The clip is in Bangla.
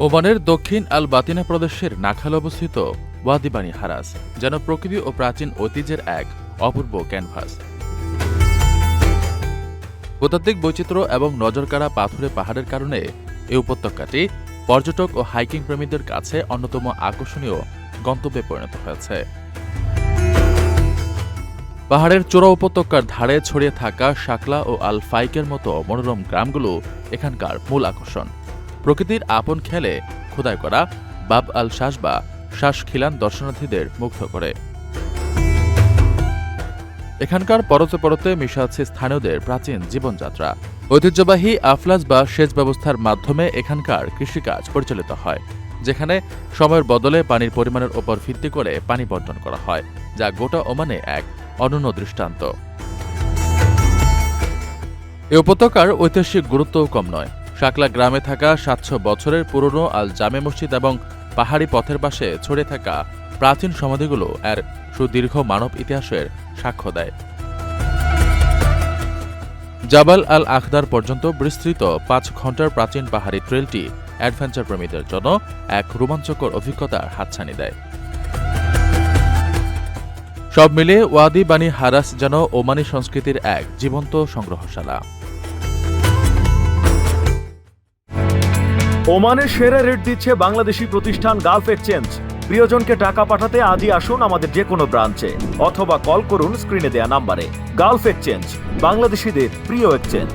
ওমানের দক্ষিণ আল বাতিনা প্রদেশের নাখালে অবস্থিত ওয়াদি বানি হারাস যেন প্রকৃতি ও প্রাচীন ঐতিহ্যের এক অপূর্ব ক্যানভাস। ভূতাত্ত্বিক বৈচিত্র্য এবং নজরকাড়া পাথুরে পাহাড়ের কারণে এই উপত্যকাটি পর্যটক ও হাইকিং প্রেমীদের কাছে অন্যতম আকর্ষণীয় গন্তব্যে পরিণত হয়েছে। পাহাড়ের চূড়া উপত্যকার ধারে ছড়িয়ে থাকা শাকলা ও আল ফাইকের মতো মনোরম গ্রামগুলো এখানকার মূল আকর্ষণ। প্রকৃতির আপন খেলে খোদাই করা বাব আল শাস বা শ্বাসখিলান দর্শনার্থীদের মুগ্ধ করে। এখানকার পরতে পরতে মিশে আছে স্থানীয়দের প্রাচীন জীবনযাত্রা। ঐতিহ্যবাহী আফলাজ বা সেচ ব্যবস্থার মাধ্যমে এখানকার কৃষিকাজ পরিচালিত হয়, যেখানে সময়ের বদলে পানির পরিমাণের ওপর ভিত্তি করে পানি বণ্টন করা হয়, যা গোটা ওমানে এক অনন্য দৃষ্টান্ত। এ উপত্যকার ঐতিহাসিক গুরুত্বও কম নয়। শাকলা গ্রামে থাকা ৭০০ বছরের পুরনো আল জামে মসজিদ এবং পাহাড়ি পথের পাশে ছড়িয়ে থাকা প্রাচীন সমাধিগুলো এর সুদীর্ঘ মানব ইতিহাসের সাক্ষ্য দেয়। জাবাল আল আখদার পর্যন্ত বিস্তৃত ৫ ঘন্টার প্রাচীন পাহাড়ি ট্রেলটি অ্যাডভেঞ্চার প্রেমীদের জন্য এক রোমাঞ্চকর অভিজ্ঞতার হাতছানি দেয়। সব মিলিয়ে ওয়াদি বানি হারাস যেন ওমানি সংস্কৃতির এক জীবন্ত সংগ্রহশালা। ওমানের সেরা রেট দিচ্ছে বাংলাদেশি প্রতিষ্ঠান গালফ এক্সচেঞ্জ। প্রিয়জনকে টাকা পাঠাতে আজই আসুন আমাদের যে কোনো ব্রাঞ্চে অথবা কল করুন স্ক্রিনে দেয়া নাম্বারে। গালফ এক্সচেঞ্জ, বাংলাদেশিদের প্রিয় এক্সচেঞ্জ।